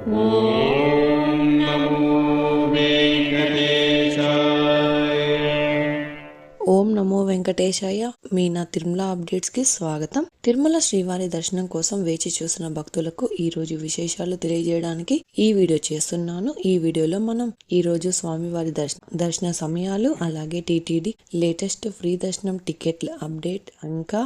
ఓం నమో వెంకటేశాయ. ఓం నమో వెంకటేశాయ. మీ నా తిరుమల అప్డేట్స్ కి స్వాగతం. తిరుమల శ్రీవారి దర్శనం కోసం వేచి చూసిన భక్తులకు ఈ రోజు విశేషాలు తెలియజేయడానికి ఈ వీడియో చేస్తున్నాను. ఈ వీడియోలో మనం ఈ రోజు స్వామివారి దర్శన సమయాలు, అలాగే టీటీడీ లేటెస్ట్ ఫ్రీ దర్శనం టికెట్ల అప్డేట్, ఇంకా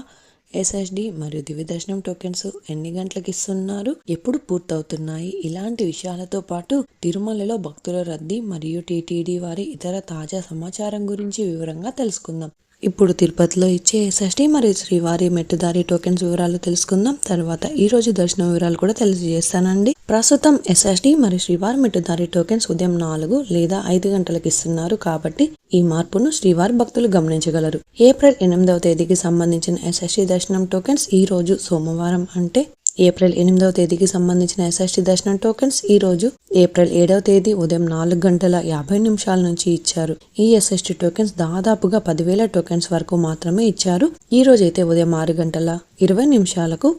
ఎస్ఎస్డి మరియు దివ్య దర్శనం టోకెన్స్ ఎన్ని గంటలకు ఇస్తున్నారు, ఎప్పుడు పూర్తవుతున్నాయి, ఇలాంటి విషయాలతో పాటు తిరుమలలో భక్తుల రద్దీ మరియు టీటీడీ వారి ఇతర తాజా సమాచారం గురించి వివరంగా తెలుసుకుందాం. ఇప్పుడు తిరుపతిలో ఇచ్చే ఎస్ఎస్డి మరియు శ్రీవారి మెట్టుదారి టోకెన్స్ వివరాలు తెలుసుకుందాం. తర్వాత ఈ రోజు దర్శనం వివరాలు కూడా తెలియజేస్తానండి. ప్రస్తుతం ఎస్ఎస్డి మరియు శ్రీవారి మెట్టుదారి టోకెన్స్ ఉదయం 4 లేదా 5 గంటలకు ఇస్తున్నారు. కాబట్టి ఈ మార్పును శ్రీవారి భక్తులు గమనించగలరు. ఏప్రిల్ 8వ తేదీకి సంబంధించిన ఎస్ఎస్డి దర్శనం టోకెన్స్ ఈ రోజు సోమవారం, అంటే ఏప్రిల్ 8వ తేదీకి సంబంధించిన ఎస్ఎస్డి దర్శనం టోకెన్స్ ఈ రోజు ఏప్రిల్ 7వ తేదీ ఉదయం 4:50 నుంచి ఇచ్చారు. ఈ ఎస్ఎస్డి టోకెన్స్ దాదాపుగా 10,000 టోకెన్స్ వరకు మాత్రమే ఇచ్చారు. ఈ రోజు అయితే ఉదయం 6:20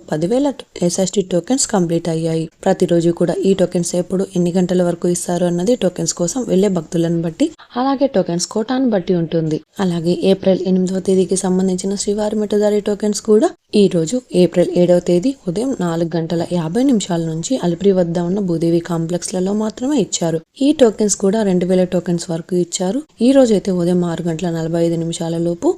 10,000 ఎస్ఎస్డి టోకెన్స్ కంప్లీట్ అయ్యాయి. ప్రతిరోజు కూడా ఈ టోకెన్స్ ఎప్పుడు ఎన్ని గంటల వరకు ఇస్తారు అన్నది టోకెన్స్ కోసం వెళ్లే భక్తులను బట్టి, అలాగే టోకెన్స్ కోటాను బట్టి ఉంటుంది. అలాగే ఏప్రిల్ 8వ తేదీకి సంబంధించిన శ్రీవారి మెట్టుదారి టోకెన్స్ కూడా ఈ రోజు ఏప్రిల్ 7వ తేదీ ఉదయం 4:50 నుంచి అలిపిరి వద్ద ఉన్న భూదేవి కాంప్లెక్స్ లలో మాత్రమే ఇచ్చారు. ఈ టోకెన్స్ కూడా 2,000 టోకెన్స్ వరకు ఇచ్చారు. ఈ రోజు అయితే ఉదయం 6:45 లోపు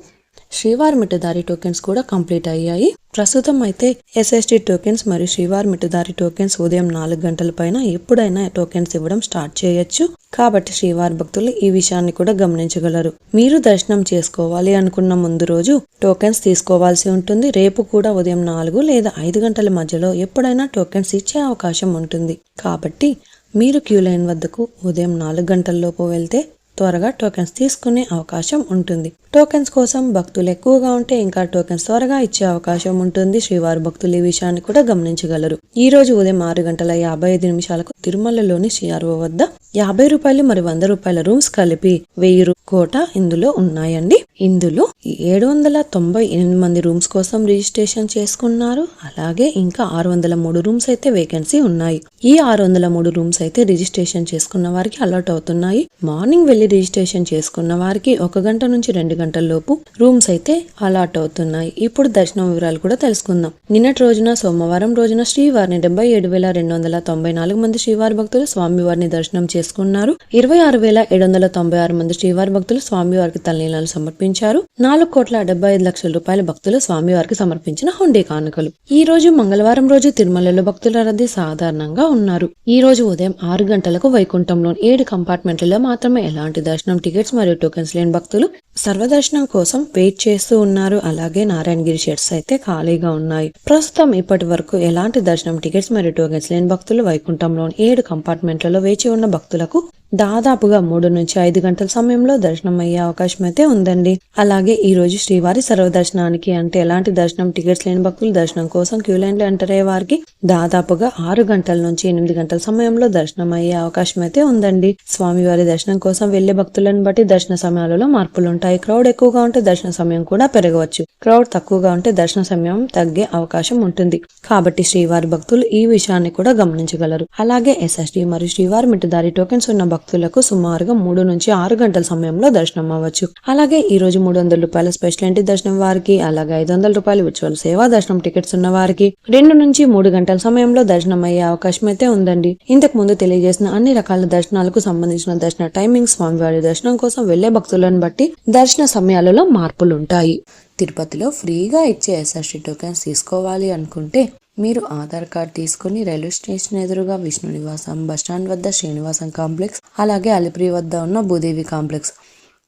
శ్రీవారి మెట్టుదారి టోకెన్స్ కూడా కంప్లీట్ అయ్యాయి. ప్రస్తుతం అయితే ఎస్ఎస్డి టోకెన్స్ మరియు శ్రీవారి మెట్టుదారి టోకెన్స్ ఉదయం 4 గంటల పైన ఎప్పుడైనా టోకెన్స్ ఇవ్వడం స్టార్ట్ చేయొచ్చు. కాబట్టి శ్రీవారి భక్తులు ఈ విషయాన్ని కూడా గమనించగలరు. మీరు దర్శనం చేసుకోవాలి అనుకున్న ముందు రోజు టోకెన్స్ తీసుకోవాల్సి ఉంటుంది. రేపు కూడా ఉదయం 4 లేదా 5 గంటల మధ్యలో ఎప్పుడైనా టోకెన్స్ ఇచ్చే అవకాశం ఉంటుంది. కాబట్టి మీరు క్యూ లైన్ వద్దకు ఉదయం 4 గంటల లోపు వెళ్తే త్వరగా టోకెన్స్ తీసుకునే అవకాశం ఉంటుంది. టోకెన్స్ కోసం భక్తులు ఎక్కువగా ఉంటే ఇంకా టోకెన్స్ త్వరగా ఇచ్చే అవకాశం ఉంటుంది. శ్రీవారి భక్తులు ఈ విషయాన్ని కూడా గమనించగలరు. ఈ రోజు ఉదయం 6:55 తిరుమలలోని సిఆర్ఓ వద్ద ₹50 మరియు ₹100 రూమ్స్ కలిపి 1000 కోట ఇందులో ఉన్నాయండి. ఇందులో 798 మంది రూమ్స్ కోసం రిజిస్ట్రేషన్ చేసుకున్నారు. అలాగే ఇంకా 603 రూమ్స్ అయితే వేకెన్సీ ఉన్నాయి. ఈ 603 రూమ్స్ అయితే రిజిస్ట్రేషన్ చేసుకున్న వారికి అలాట్ అవుతున్నాయి. మార్నింగ్ వెళ్లి రిజిస్ట్రేషన్ చేసుకున్న వారికి 1 గంట నుంచి 2 గంటల లోపు రూమ్స్ అయితే అలాట్ అవుతున్నాయి. ఇప్పుడు దర్శనం వివరాలు కూడా తెలుసుకుందాం. నిన్నటి రోజున సోమవారం రోజున శ్రీవారిని 77,294 మంది శ్రీవారి భక్తులు స్వామివారిని దర్శనం చేసుకున్నారు. 26,796 మంది శ్రీవారి భక్తులు స్వామివారికి తలనీలాలు సమర్పించారు. 4,75,00,000 భక్తులు స్వామివారికి సమర్పించిన హుండీ కానుకలు. ఈ రోజు మంగళవారం రోజు తిరుమలలో భక్తుల రద్దీ సాధారణంగా ఉన్నారు. ఈ రోజు ఉదయం 6 గంటలకు వైకుంఠంలోని 7 కంపార్ట్మెంట్లలో మాత్రమే ఎలాంటి దర్శనం టికెట్స్ మరియు టోకెన్స్ లేని భక్తులు సర్వదర్శనం కోసం వెయిట్ చేస్తూ ఉన్నారు. అలాగే నారాయణగిరి షెడ్స్ అయితే ఖాళీగా ఉన్నాయి. ప్రస్తుతం ఇప్పటి వరకు ఎలాంటి దర్శనం టికెట్స్ మరియు టోకెన్స్ లేని భక్తులు వైకుంఠంలోని 7 కంపార్ట్మెంట్లలో వేచి ఉన్న భక్తులకు దాదాపుగా 3 నుంచి 5 గంటల సమయంలో దర్శనం అయ్యే అవకాశం అయితే ఉందండి. అలాగే ఈ రోజు శ్రీవారి సర్వదర్శనానికి, అంటే ఎలాంటి దర్శనం టికెట్స్ లేని భక్తులు దర్శనం కోసం క్యూ లైన్ లో ఎంటర్ అయ్యే వారికి దాదాపుగా 6 గంటల నుంచి 8 గంటల సమయంలో దర్శనం అయ్యే అవకాశం అయితే ఉందండి. స్వామివారి దర్శనం కోసం వెళ్లే భక్తులను బట్టి దర్శన సమయాలలో మార్పులు ఉంటాయి. క్రౌడ్ ఎక్కువగా ఉంటే దర్శన సమయం కూడా పెరగవచ్చు. క్రౌడ్ తక్కువగా ఉంటే దర్శన సమయం తగ్గే అవకాశం ఉంటుంది. కాబట్టి శ్రీవారి భక్తులు ఈ విషయాన్ని కూడా గమనించగలరు. అలాగే ఎస్ఎస్డి మరియు శ్రీవారి మెట్టుదారి టోకెన్స్ ఉన్న భక్తులకు సుమారుగా 3 నుంచి 6 గంటల సమయంలో దర్శనం అవ్వచ్చు. అలాగే ఈ రోజు ₹300 స్పెషల్ ఎంట్రీ దర్శనం వారికి, అలాగే ₹500 విర్చువల్ సేవా దర్శనం టికెట్స్ ఉన్న వారికి 2 నుంచి 3 గంటల సమయంలో దర్శనం అయ్యే అవకాశం అయితే ఉందండి. ఇంతకు ముందు తెలియజేసిన అన్ని రకాల దర్శనాలకు సంబంధించిన దర్శన టైమింగ్, స్వామివారి దర్శనం కోసం వెళ్లే భక్తులను బట్టి దర్శన సమయాలలో మార్పులుంటాయి. తిరుపతిలో ఫ్రీగా ఇచ్చే ఎస్ఎస్డి టోకెన్స్ తీసుకోవాలి అనుకుంటే మీరు ఆధార్ కార్డ్ తీసుకుని రైల్వే స్టేషన్ ఎదురుగా విష్ణు నివాసం, బస్టాండ్ వద్ద శ్రీనివాసం కాంప్లెక్స్, అలాగే అలిపిరి వద్ద ఉన్న భూదేవి కాంప్లెక్స్,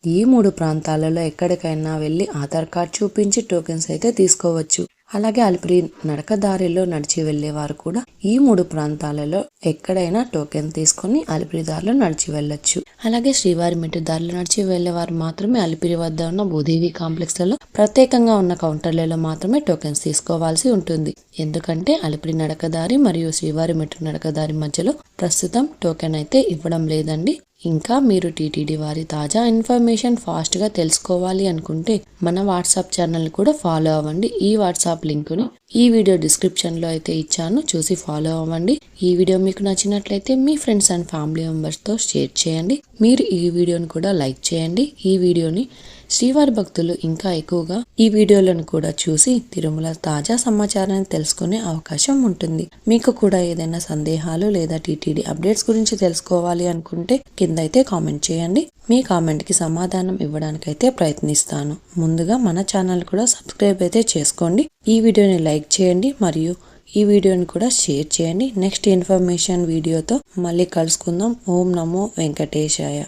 ఈ 3 ప్రాంతాలలో ఎక్కడికైనా వెళ్లి ఆధార్ కార్డ్ చూపించి టోకెన్స్ అయితే తీసుకోవచ్చు. అలాగే అలిపిరి నడకదారిలో నడిచి వెళ్లేవారు కూడా ఈ 3 ప్రాంతాలలో ఎక్కడైనా టోకెన్ తీసుకుని అలిపిరి దారిలో నడిచి వెళ్ళొచ్చు. అలాగే శ్రీవారి మెట్టు దారిలో నడిచి వెళ్లేవారు మాత్రమే అలిపిరి వద్ద ఉన్న భూదేవి కాంప్లెక్స్ లలో ప్రత్యేకంగా ఉన్న కౌంటర్లలో మాత్రమే టోకెన్స్ తీసుకోవాల్సి ఉంటుంది. ఎందుకంటే అలిపిరి నడకదారి మరియు శ్రీవారి మెట్టు నడకదారి మధ్యలో ప్రస్తుతం టోకెన్ అయితే ఇవ్వడం లేదండి. ఇంకా మీరు టీటీడీ వారి తాజా ఇన్ఫర్మేషన్ ఫాస్ట్గా తెలుసుకోవాలి అనుకుంటే మన వాట్సాప్ ఛానల్ కూడా ఫాలో అవ్వండి. ఈ వాట్సాప్ లింకుని ఈ వీడియో డిస్క్రిప్షన్లో అయితే ఇచ్చాను, చూసి ఫాలో అవ్వండి. ఈ వీడియో మీకు నచ్చినట్లయితే మీ ఫ్రెండ్స్ అండ్ ఫ్యామిలీ మెంబర్స్తో షేర్ చేయండి. మీరు ఈ వీడియోని కూడా లైక్ చేయండి. ఈ వీడియోని శ్రీవారి భక్తులు ఇంకా ఎక్కువగా ఈ వీడియోలను కూడా చూసి తిరుమల తాజా సమాచారాన్ని తెలుసుకునే అవకాశం ఉంటుంది. మీకు కూడా ఏదైనా సందేహాలు లేదా టీటీడీ అప్డేట్స్ గురించి తెలుసుకోవాలి అనుకుంటే కింద అయితే కామెంట్ చేయండి. మీ కామెంట్ కి సమాధానం ఇవ్వడానికైతే ప్రయత్నిస్తాను. ముందుగా మన ఛానల్ కూడా సబ్స్క్రైబ్ అయితే చేసుకోండి. ఈ వీడియోని లైక్ చేయండి మరియు ఈ వీడియోని కూడా షేర్ చేయండి. నెక్స్ట్ ఇన్ఫర్మేషన్ వీడియోతో మళ్ళీ కలుసుకుందాం. ఓం నమో వెంకటేశాయ.